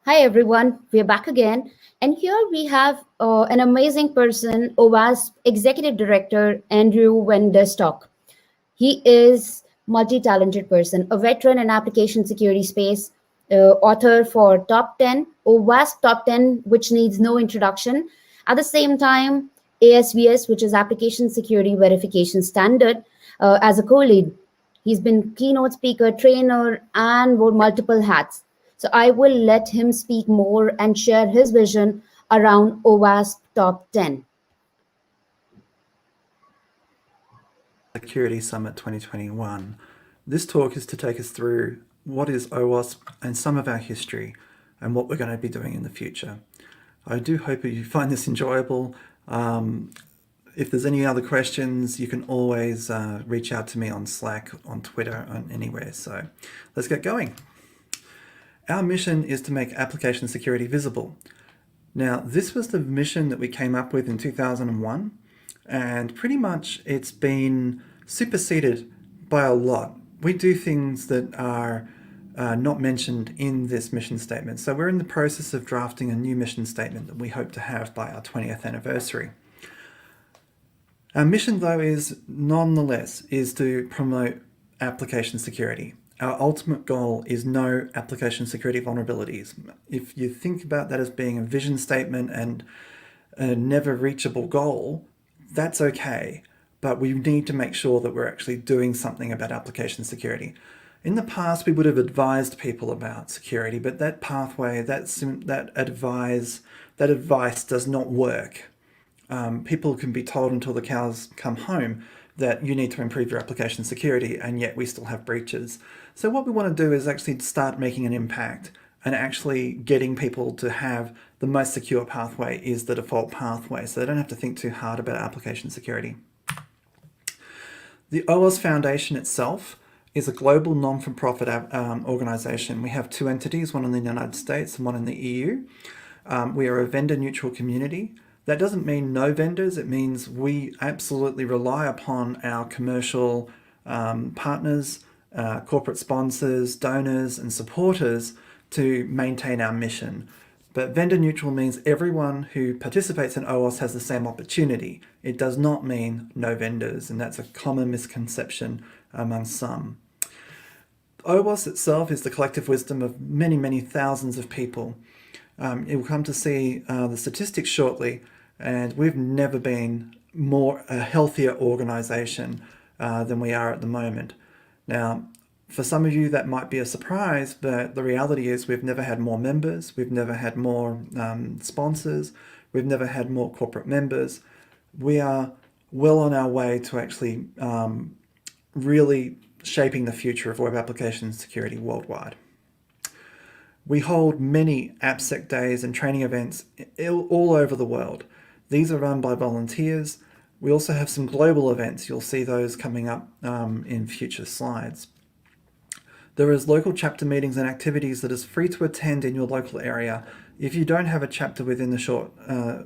Hi everyone, we're back again. And here we have an amazing person, OWASP Executive Director Andrew Wenderstock. He is multi-talented person, a veteran in application security space, author for Top 10, OWASP Top 10, which needs no introduction. At the same time, ASVS, which is Application Security Verification Standard, as a co-lead. He's been keynote speaker, trainer, and wore multiple hats. So I will let him speak more and share his vision around OWASP Top 10. Security Summit 2021. This talk is to take us through what is OWASP and some of our history and what we're going to be doing in the future. I do hope you find this enjoyable. If there's any other questions, you can always reach out to me on Slack, on Twitter, on anywhere. So let's get going. Our mission is to make application security visible. Now, this was the mission that we came up with in 2001, and pretty much it's been superseded by a lot. We do things that are not mentioned in this mission statement. So we're in the process of drafting a new mission statement that we hope to have by our 20th anniversary. Our mission, though, is nonetheless is to promote application security. Our ultimate goal is no application security vulnerabilities. If you think about that as being a vision statement and a never reachable goal, that's okay, but we need to make sure that we're actually doing something about application security. In the past, we would have advised people about security, but that pathway, that advice does not work. People can be told until the cows come home that you need to improve your application security, and yet we still have breaches. So what we want to do is actually start making an impact and actually getting people to have the most secure pathway is the default pathway, so they don't have to think too hard about application security. The OWASP Foundation itself is a global non-for-profit organization. We have two entities, one in the United States and one in the EU. We are a vendor-neutral community. That doesn't mean no vendors. It means we absolutely rely upon our commercial partners, corporate sponsors, donors, and supporters to maintain our mission. But vendor neutral means everyone who participates in OWASP has the same opportunity. It does not mean no vendors, and that's a common misconception among some. OWASP itself is the collective wisdom of many, many thousands of people. You'll come to see the statistics shortly, and we've never been a healthier organization than we are at the moment. Now, for some of you that might be a surprise, but the reality is we've never had more members, we've never had more sponsors, we've never had more corporate members. We are well on our way to actually really shaping the future of web application security worldwide. We hold many AppSec days and training events all over the world. These are run by volunteers. We also have some global events. You'll see those coming up in future slides. There is local chapter meetings and activities that is free to attend in your local area. If you don't have a chapter within the short, a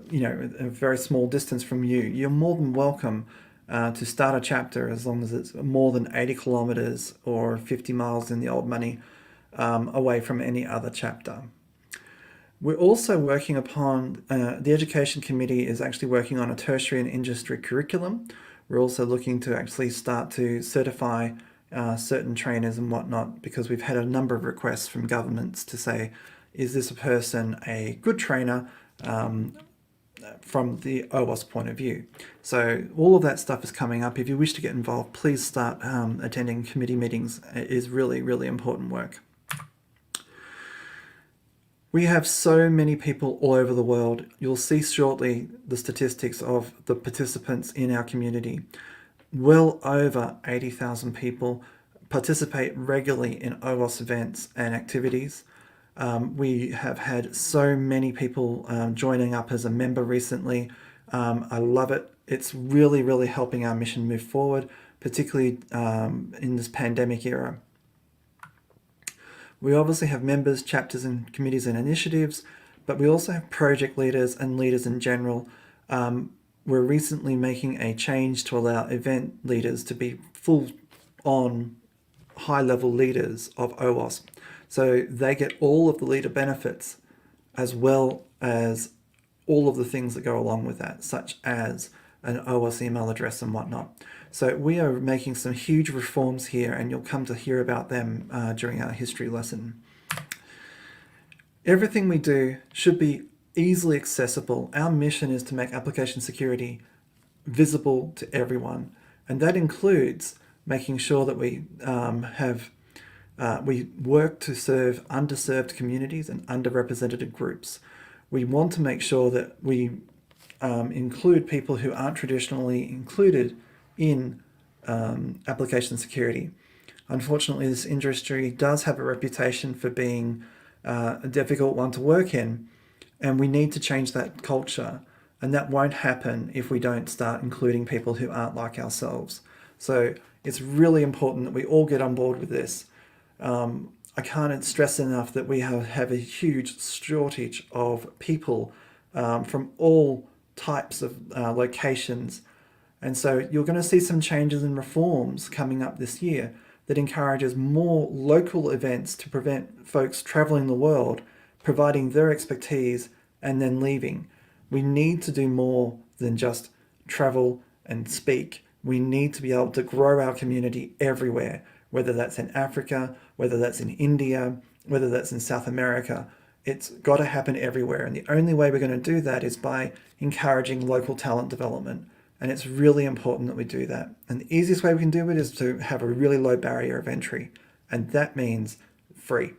very small distance from you, you're more than welcome to start a chapter as long as it's more than 80 kilometers or 50 miles in the old money away from any other chapter. We're also working upon, the Education Committee is actually working on a tertiary and industry curriculum. We're also looking to actually start to certify certain trainers and whatnot, because we've had a number of requests from governments to say, is this a person a good trainer from the OWASP point of view? So all of that stuff is coming up. If you wish to get involved, please start attending committee meetings. It is really, really important work. We have so many people all over the world. You'll see shortly the statistics of the participants in our community. Well over 80,000 people participate regularly in OWASP events and activities. We have had so many people joining up as a member recently. I love it. It's really, really helping our mission move forward, particularly in this pandemic era. We obviously have members, chapters, and committees and initiatives, but we also have project leaders and leaders in general. We're recently making a change to allow event leaders to be full-on high-level leaders of OWASP. So they get all of the leader benefits as well as all of the things that go along with that, such as an OWASP email address and whatnot. So we are making some huge reforms here, and you'll come to hear about them during our history lesson. Everything we do should be easily accessible. Our mission is to make application security visible to everyone, and that includes making sure that we we work to serve underserved communities and underrepresented groups. We want to make sure that we include people who aren't traditionally included in application security. Unfortunately, this industry does have a reputation for being a difficult one to work in, and we need to change that culture. And that won't happen if we don't start including people who aren't like ourselves. So it's really important that we all get on board with this. I can't stress enough that we have a huge shortage of people from all types of locations. And so you're going to see some changes and reforms coming up this year that encourages more local events to prevent folks traveling the world, providing their expertise and then leaving. We need to do more than just travel and speak. We need to be able to grow our community everywhere, whether that's in Africa, whether that's in India, whether that's in South America. It's got to happen everywhere. And the only way we're going to do that is by encouraging local talent development. And it's really important that we do that. And the easiest way we can do it is to have a really low barrier of entry. And that means free.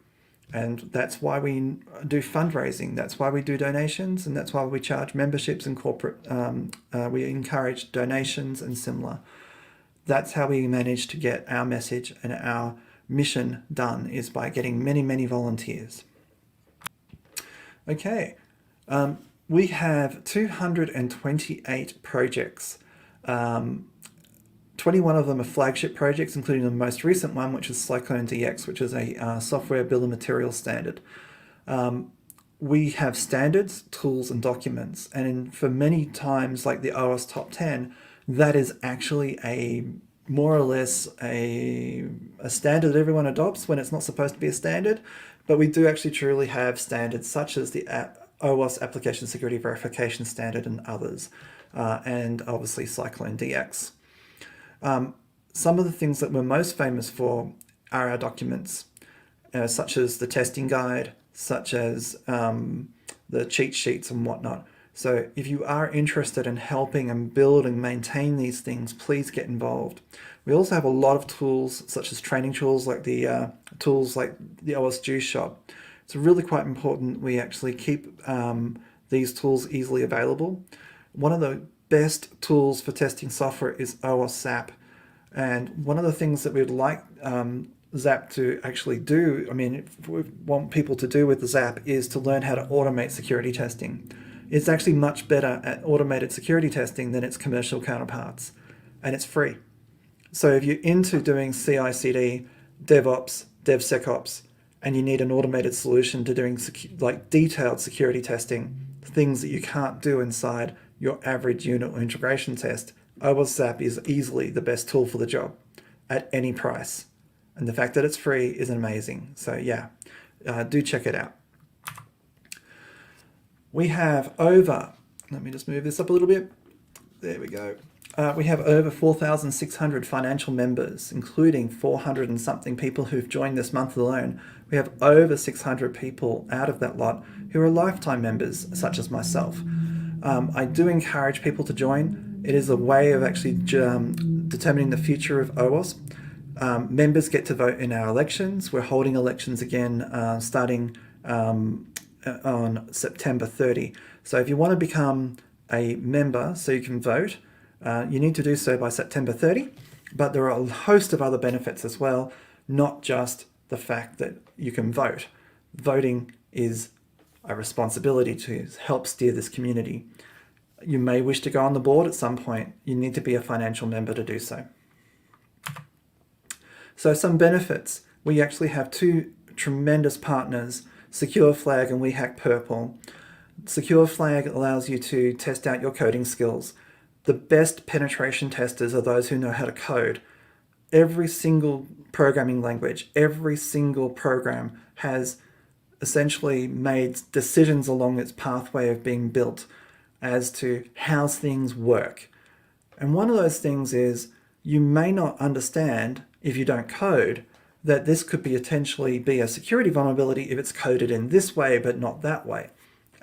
And that's why we do fundraising. That's why we do donations. And that's why we charge memberships and corporate, we encourage donations and similar. That's how we manage to get our message and our mission done, is by getting many, many volunteers. Okay, we have 228 projects. 21 of them are flagship projects, including the most recent one, which is Cyclone DX, which is a software bill of materials standard. We have standards, tools, and documents. And for many times, like the OWASP Top 10, that is actually a more or less a standard that everyone adopts when it's not supposed to be a standard. But we do actually truly have standards such as the OWASP Application Security Verification Standard and others, and obviously Cyclone DX. Some of the things that we're most famous for are our documents, such as the testing guide, such as the cheat sheets and whatnot. So if you are interested in helping and build and maintain these things, please get involved. We also have a lot of tools, such as training tools like the OWASP Juice Shop. It's really quite important we actually keep these tools easily available. One of the best tools for testing software is OWASP ZAP. And one of the things that we'd like ZAP to actually do, if we want people to do with the ZAP, is to learn how to automate security testing. It's actually much better at automated security testing than its commercial counterparts, and it's free. So if you're into doing CI/CD, DevOps, DevSecOps, and you need an automated solution to doing detailed security testing, things that you can't do inside your average unit or integration test, OWASP ZAP is easily the best tool for the job at any price. And the fact that it's free is amazing. So yeah, do check it out. We have over, let me just move this up a little bit. There we go. We have over 4,600 financial members, including 400 and something people who've joined this month alone. We have over 600 people out of that lot who are lifetime members, such as myself. I do encourage people to join. It is a way of actually determining the future of OWASP. Members get to vote in our elections. We're holding elections again starting on September 30. So if you want to become a member so you can vote, you need to do so by September 30. But there are a host of other benefits as well, not just the fact that you can vote. Voting is a responsibility to help steer this community. You may wish to go on the board at some point. You need to be a financial member to do so. So some benefits. We actually have two tremendous partners, Secure Flag and We Hack Purple. Secure Flag allows you to test out your coding skills. The best penetration testers are those who know how to code. Every single programming language, every single program has essentially made decisions along its pathway of being built as to how things work. And one of those things is you may not understand, if you don't code, that this could potentially be a security vulnerability if it's coded in this way but not that way.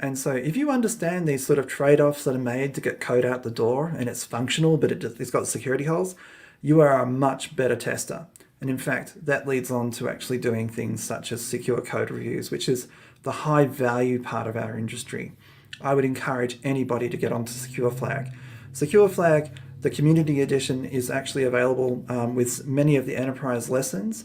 And so if you understand these sort of trade-offs that are made to get code out the door and it's functional but it's got security holes, you are a much better tester. And in fact, that leads on to actually doing things such as secure code reviews, which is the high value part of our industry. I would encourage anybody to get onto Secure Flag. Secure Flag, the community edition, is actually available with many of the enterprise lessons.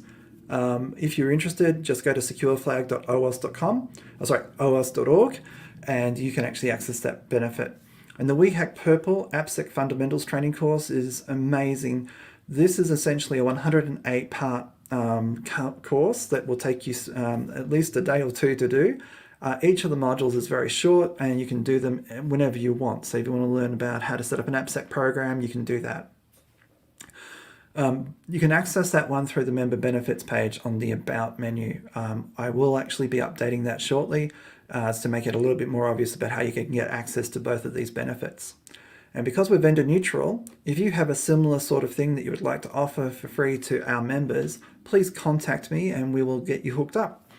If you're interested, just go to secureflag.owasp.com, OWASP.org, and you can actually access that benefit. And the We Hack Purple AppSec Fundamentals training course is amazing. This is essentially a 108-part course that will take you at least a day or two to do. Each of the modules is very short and you can do them whenever you want. So if you want to learn about how to set up an AppSec program, you can do that. You can access that one through the member benefits page on the About menu. I will actually be updating that shortly to make it a little bit more obvious about how you can get access to both of these benefits. And because we're vendor neutral, if you have a similar sort of thing that you would like to offer for free to our members, please contact me and we will get you hooked up.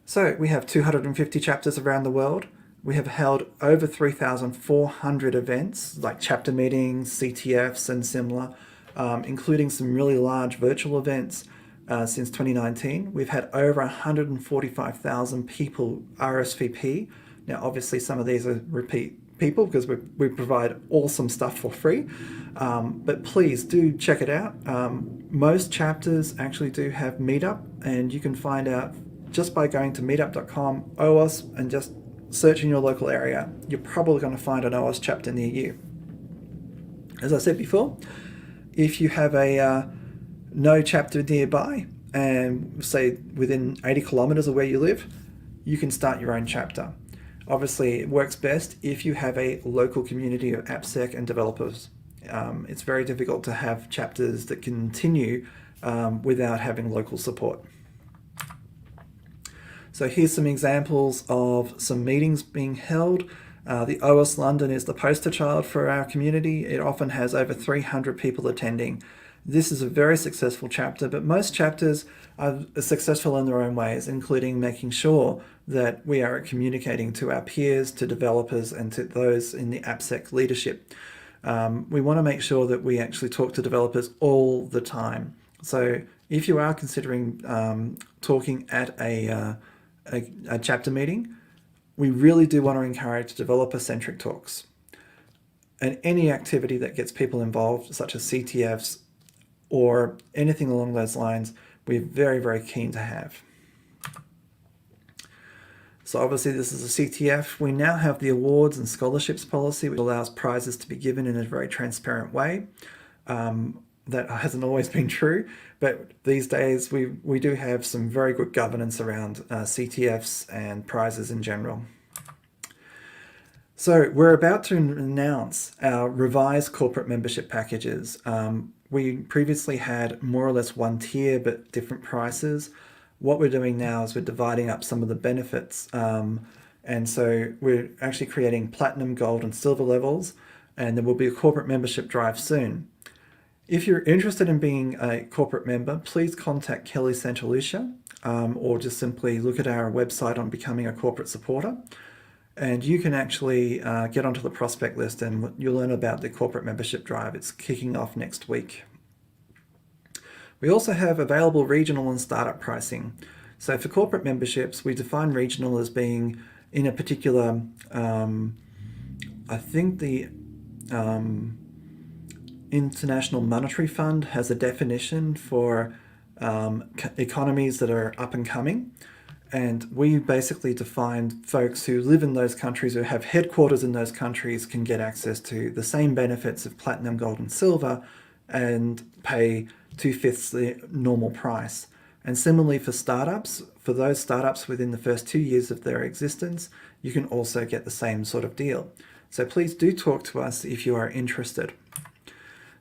So we have 250 chapters around the world. We have held over 3,400 events like chapter meetings, CTFs and similar, including some really large virtual events since 2019. We've had over 145,000 people RSVP. Now, obviously some of these are repeat people because we provide awesome stuff for free, but please do check it out. Most chapters actually do have Meetup, and you can find out just by going to meetup.com, OWASP, and just search in your local area. You're probably going to find an OWASP chapter near you. As I said before, if you have a no chapter nearby, and say within 80 kilometers of where you live, you can start your own chapter. Obviously, it works best if you have a local community of AppSec and developers. It's very difficult to have chapters that continue without having local support. So here's some examples of some meetings being held. The OWASP London is the poster child for our community. It often has over 300 people attending. This is a very successful chapter, but most chapters are successful in their own ways, including making sure that we are communicating to our peers, to developers, and to those in the AppSec leadership. We want to make sure that we actually talk to developers all the time. So if you are considering talking at a chapter meeting, we really do want to encourage developer-centric talks. And any activity that gets people involved, such as CTFs or anything along those lines, we're very, very keen to have. So obviously this is a CTF. We now have the awards and scholarships policy, which allows prizes to be given in a very transparent way. That hasn't always been true, but these days we do have some very good governance around CTFs and prizes in general. So we're about to announce our revised corporate membership packages. We previously had more or less one tier, but different prices. What we're doing now is we're dividing up some of the benefits. And so we're actually creating platinum, gold, and silver levels, and there will be a corporate membership drive soon. If you're interested in being a corporate member, please contact Kelly Santalucia, or just simply look at our website on becoming a corporate supporter. And you can actually get onto the prospect list and you'll learn about the corporate membership drive. It's kicking off next week. We also have available regional and startup pricing. So for corporate memberships, we define regional as being in a particular, I think the International Monetary Fund has a definition for economies that are up and coming. And we basically define folks who live in those countries or have headquarters in those countries can get access to the same benefits of platinum, gold, and silver and pay 2/5 the normal price. And similarly for startups, for those startups within the first 2 years of their existence, you can also get the same sort of deal. So please do talk to us if you are interested.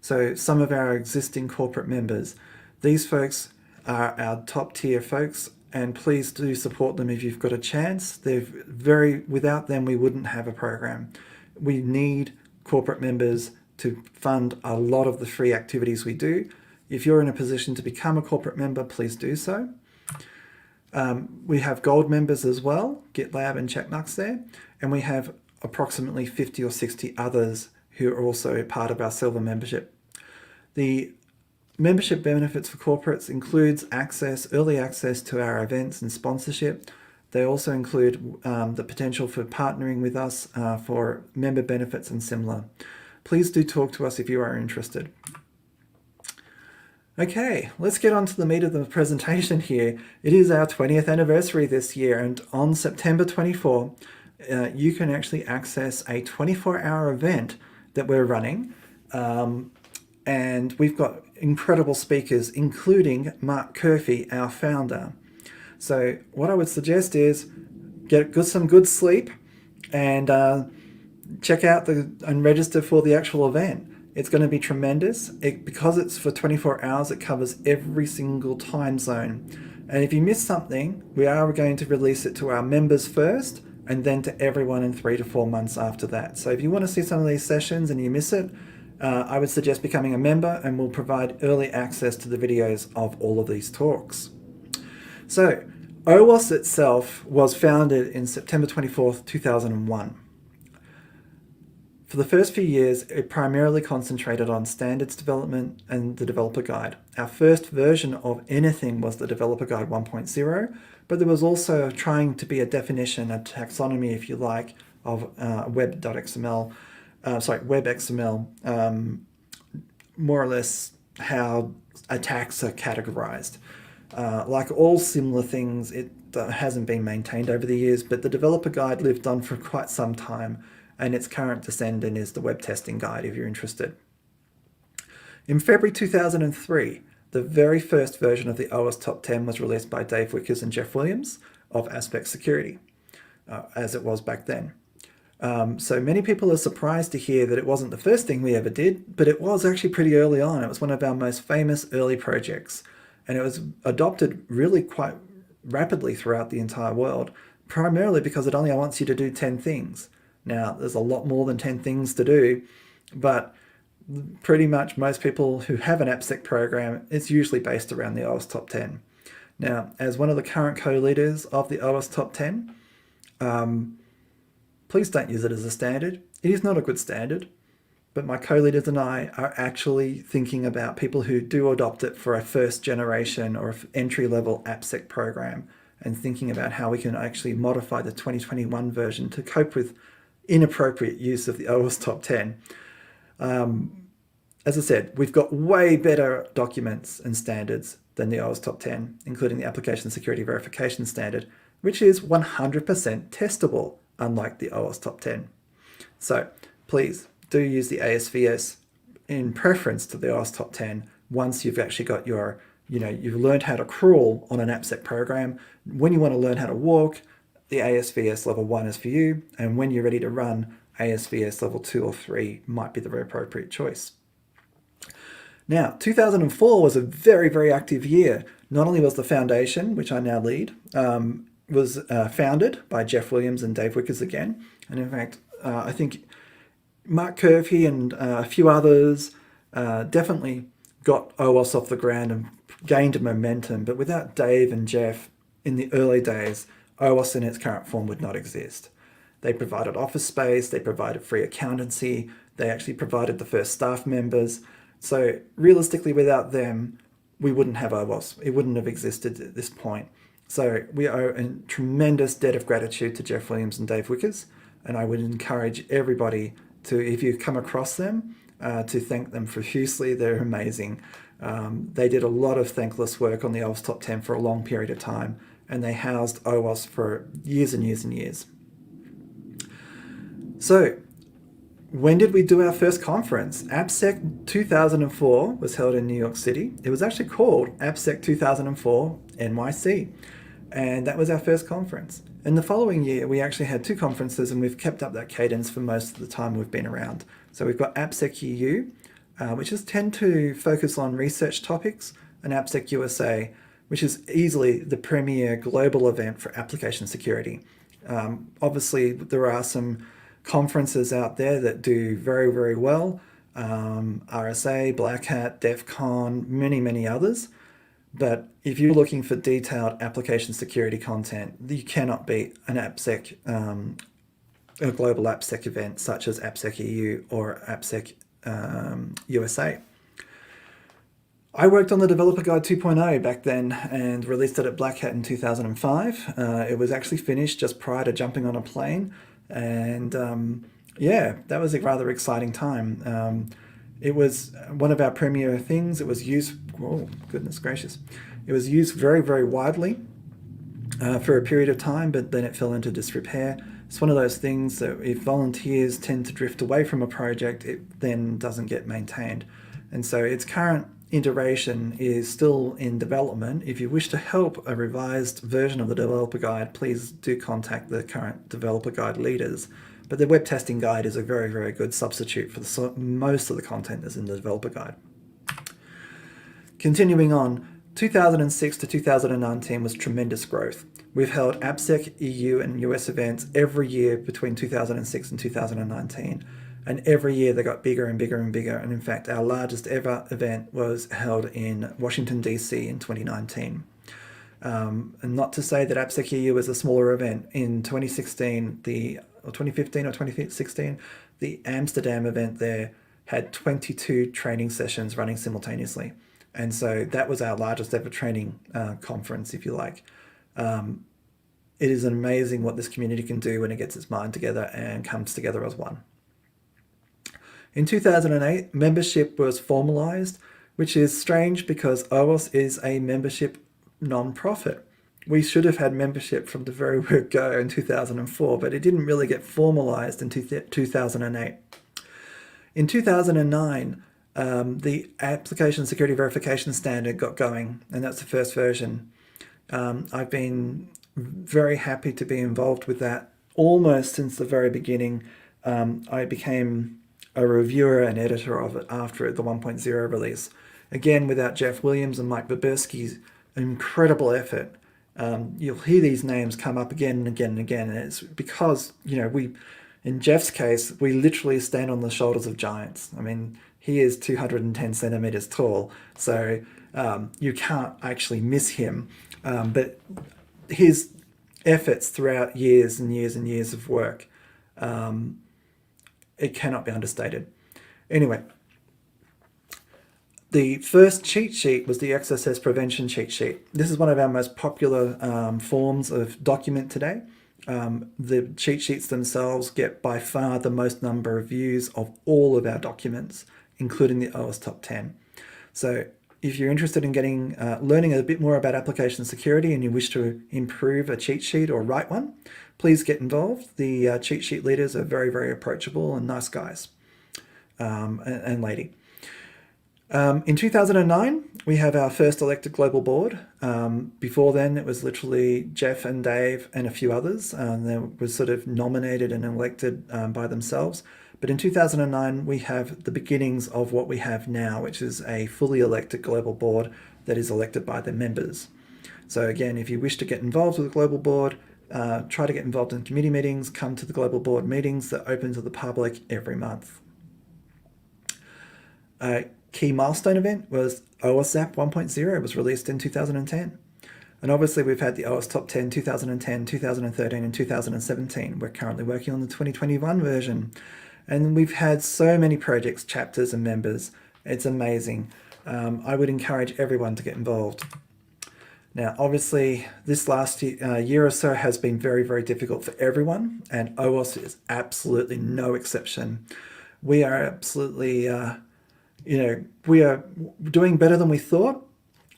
So some of our existing corporate members, these folks are our top tier folks. and please do support them if you've got a chance. Without them, we wouldn't have a program. We need corporate members to fund a lot of the free activities we do. If you're in a position to become a corporate member, please do so. We have gold members as well, GitLab and Checkmarks there, and we have approximately 50 or 60 others who are also part of our silver membership. The membership benefits for corporates includes early access to our events and sponsorship. They also include the potential for partnering with us for member benefits and similar. Please do talk to us if you are interested. Okay, let's get on to the meat of the presentation here. It is our 20th anniversary this year, and on September 24, you can actually access a 24-hour event that we're running. And we've got incredible speakers, including Mark Curphey, our founder. So what I would suggest is get some good sleep and check out and register for the actual event. It's going to be tremendous. Because it's for 24 hours, it covers every single time zone. And if you miss something, we are going to release it to our members first and then to everyone in 3 to 4 months after that. So if you want to see some of these sessions and you miss it, I would suggest becoming a member, and we'll provide early access to the videos of all of these talks. So OWASP itself was founded in September 24th, 2001. For the first few years, it primarily concentrated on standards development and the developer guide. Our first version of anything was the developer guide 1.0, but there was also trying to be a definition, a taxonomy, if you like, of web.xml, more or less how attacks are categorized. Like all similar things, it hasn't been maintained over the years, but the developer guide lived on for quite some time, and its current descendant is the web testing guide if you're interested. In February 2003, the very first version of the OWASP Top 10 was released by Dave Wickers and Jeff Williams of Aspect Security, as it was back then. So many people are surprised to hear that it wasn't the first thing we ever did, but it was actually pretty early on. It was one of our most famous early projects, and it was adopted really quite rapidly throughout the entire world, primarily because it only wants you to do 10 things. Now, there's a lot more than 10 things to do, but pretty much most people who have an AppSec program, it's usually based around the OWASP Top 10. Now, as one of the current co-leaders of the OWASP Top 10, please don't use it as a standard. It is not a good standard, but my co-leaders and I are actually thinking about people who do adopt it for a first generation or entry-level AppSec program, and thinking about how we can actually modify the 2021 version to cope with inappropriate use of the OWASP Top 10. As I said, we've got way better documents and standards than the OWASP Top 10, including the Application Security Verification Standard, which is 100% testable, unlike the OWASP Top 10. So please do use the ASVS in preference to the OWASP Top 10 once you've actually got your, you've learned how to crawl on an AppSec program. When you want to learn how to walk, the ASVS level 1 is for you, and when you're ready to run, ASVS level 2 or 3 might be the very appropriate choice. Now, 2004 was a very, very active year. Not only was the foundation, which I now lead, was founded by Jeff Williams and Dave Wickers again. And in fact, I think Mark Curphey and a few others definitely got OWASP off the ground and gained momentum. But without Dave and Jeff in the early days, OWASP in its current form would not exist. They provided office space, they provided free accountancy, they actually provided the first staff members. So realistically, without them, we wouldn't have OWASP. It wouldn't have existed at this point. So we owe a tremendous debt of gratitude to Jeff Williams and Dave Wickers, and I would encourage everybody to, if you come across them, to thank them profusely. They're amazing. They did a lot of thankless work on the OWASP Top 10 for a long period of time, and they housed OWASP for years and years and years. So when did we do our first conference? AppSec 2004 was held in New York City. It was actually called AppSec 2004 NYC, and that was our first conference. In the following year, we actually had 2 conferences, and we've kept up that cadence for most of the time we've been around. So we've got AppSec EU, which tend to focus on research topics, and AppSec USA, which is easily the premier global event for application security. Obviously, there are some conferences out there that do very, very well. RSA, Black Hat, DEF CON, many others. But if you're looking for detailed application security content, you cannot beat an AppSec, a global AppSec event such as AppSec EU or AppSec USA. I worked on the Developer Guide 2.0 back then and released it at Black Hat in 2005. It was actually finished just prior to jumping on a plane. And yeah, that was a rather exciting time. It was one of our premier things. It was used, oh, goodness gracious. It was used very, very widely for a period of time, but then it fell into disrepair. It's one of those things that if volunteers tend to drift away from a project, it then doesn't get maintained. And so its current iteration is still in development. If you wish to help a revised version of the developer guide, please do contact the current developer guide leaders. But the web testing guide is a very, very good substitute for most of the content that's in the developer guide. Continuing on, 2006 to 2019 was tremendous growth. We've held AppSec EU and US events every year between 2006 and 2019. And every year they got bigger and bigger and bigger. And in fact, our largest ever event was held in Washington, DC in 2019. And not to say that AppSec EU was a smaller event. In 2016, or 2015 or 2016, the Amsterdam event there had 22 training sessions running simultaneously. And so that was our largest ever training conference, if you like. It is amazing what this community can do when it gets its mind together and comes together as one. In 2008, membership was formalized, which is strange because OWASP is a membership non-profit. We should have had membership from the very word go in 2004, but it didn't really get formalized in 2008. In 2009, the Application Security Verification Standard got going, and that's the first version. I've been very happy to be involved with that almost since the very beginning. I became a reviewer and editor of it after the 1.0 release. Again, without Jeff Williams and Mike Babursky's incredible effort, you'll hear these names come up again and again and again. And it's because, in Jeff's case, we literally stand on the shoulders of giants. I mean, he is 210 centimeters tall, so you can't actually miss him. But his efforts throughout years and years and years of work, it cannot be understated. Anyway, the first cheat sheet was the XSS prevention cheat sheet. This is one of our most popular forms of document today. The cheat sheets themselves get by far the most number of views of all of our documents, including the OWASP Top 10. So if you're interested in getting learning a bit more about application security and you wish to improve a cheat sheet or write one, please get involved. The cheat sheet leaders are very, very approachable and nice guys and lady. In 2009, we have our first elected global board. Before then, it was literally Jeff and Dave and a few others. They were sort of nominated and elected by themselves. But in 2009, we have the beginnings of what we have now, which is a fully elected global board that is elected by the members. So again, if you wish to get involved with the global board, try to get involved in committee meetings, come to the global board meetings that open to the public every month. A key milestone event was OWASP 1.0. It was released in 2010. And obviously we've had the OWASP Top 10 2010, 2013, and 2017. We're currently working on the 2021 version. And we've had so many projects, chapters, and members. It's amazing. I would encourage everyone to get involved. Now, obviously, this last year or so has been very, very difficult for everyone, and OWASP is absolutely no exception. We are absolutely, we are doing better than we thought,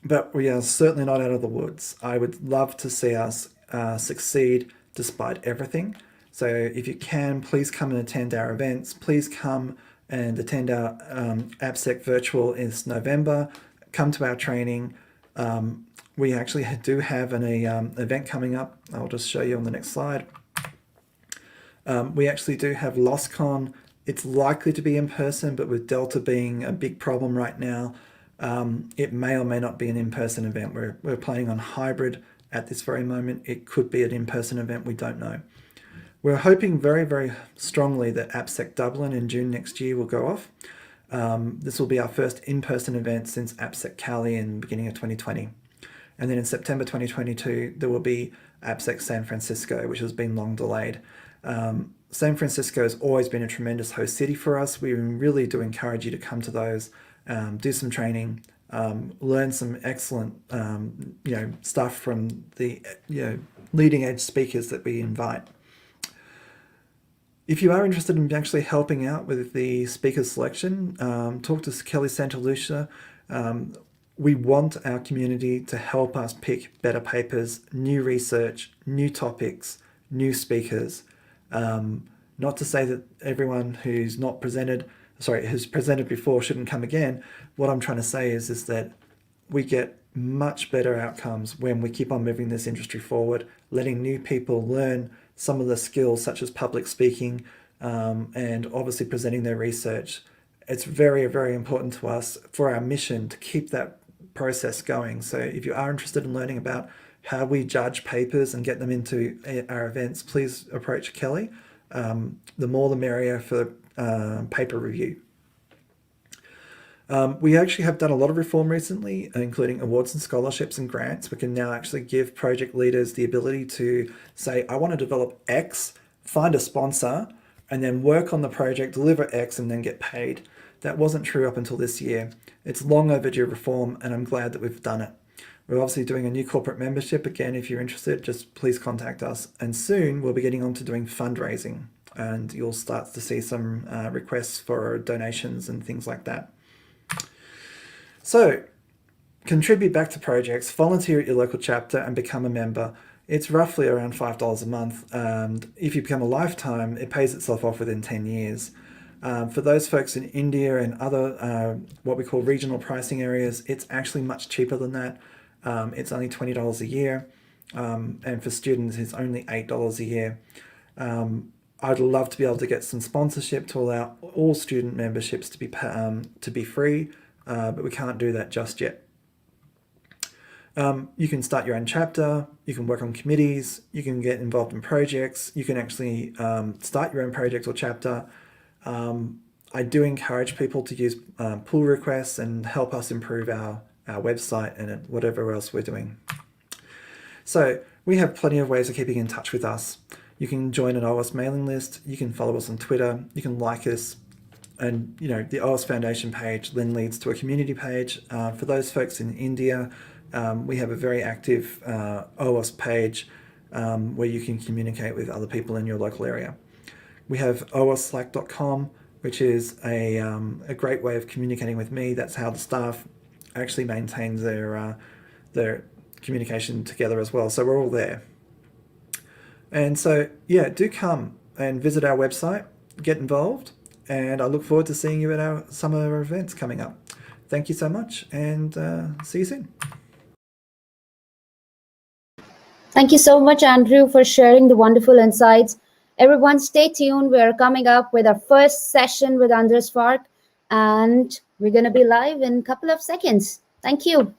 but we are certainly not out of the woods. I would love to see us succeed despite everything. So if you can, please come and attend our events. Please come and attend our AppSec Virtual in November. Come to our training. We actually do have an event coming up. I'll just show you on the next slide. We actually do have LostCon. It's likely to be in person, but with Delta being a big problem right now, It may or may not be an in-person event. We're planning on hybrid at this very moment. It could be an in-person event, we don't know. We're hoping very, very strongly that AppSec Dublin in June next year will go off. This will be our first in-person event since AppSec Cali in the beginning of 2020. And then in September 2022, there will be AppSec San Francisco, which has been long delayed. San Francisco has always been a tremendous host city for us. We really do encourage you to come to those, do some training, learn some excellent stuff from the leading edge speakers that we invite. If you are interested in actually helping out with the speaker selection, talk to Kelly Santalucia. We want our community to help us pick better papers, new research, new topics, new speakers. Not to say that everyone who's presented before shouldn't come again. What I'm trying to say is that we get much better outcomes when we keep on moving this industry forward, letting new people learn some of the skills such as public speaking and obviously presenting their research. It's very, very important to us for our mission to keep that process going. So if you are interested in learning about how we judge papers and get them into our events, please approach Kelly. The more the merrier for paper review. We actually have done a lot of reform recently, including awards and scholarships and grants. We can now actually give project leaders the ability to say, I want to develop X, find a sponsor, and then work on the project, deliver X, and then get paid. That wasn't true up until this year. It's long overdue reform, and I'm glad that we've done it. We're obviously doing a new corporate membership. Again, if you're interested, just please contact us. And soon we'll be getting on to doing fundraising, and you'll start to see some requests for donations and things like that. So contribute back to projects, volunteer at your local chapter and become a member. It's roughly around $5 a month. And if you become a lifetime, it pays itself off within 10 years. For those folks in India and other what we call regional pricing areas, it's actually much cheaper than that. It's only $20 a year. And for students, it's only $8 a year. I'd love to be able to get some sponsorship to allow all student memberships to be free. But we can't do that just yet. You can start your own chapter, you can work on committees, you can get involved in projects, you can actually start your own project or chapter. I do encourage people to use pull requests and help us improve our website and whatever else we're doing. So we have plenty of ways of keeping in touch with us. You can join an OWASP mailing list, you can follow us on Twitter, you can like us, and the OWASP Foundation page then leads to a community page. For those folks in India, we have a very active OWASP page where you can communicate with other people in your local area. We have owasslack.com, which is a great way of communicating with me. That's how the staff actually maintains their communication together as well. So we're all there. And so, yeah, do come and visit our website, get involved. And I look forward to seeing you at some of our events coming up. Thank you so much, and see you soon. Thank you so much, Andrew, for sharing the wonderful insights. Everyone, stay tuned. We're coming up with our first session with Anders Fark, and we're going to be live in a couple of seconds. Thank you.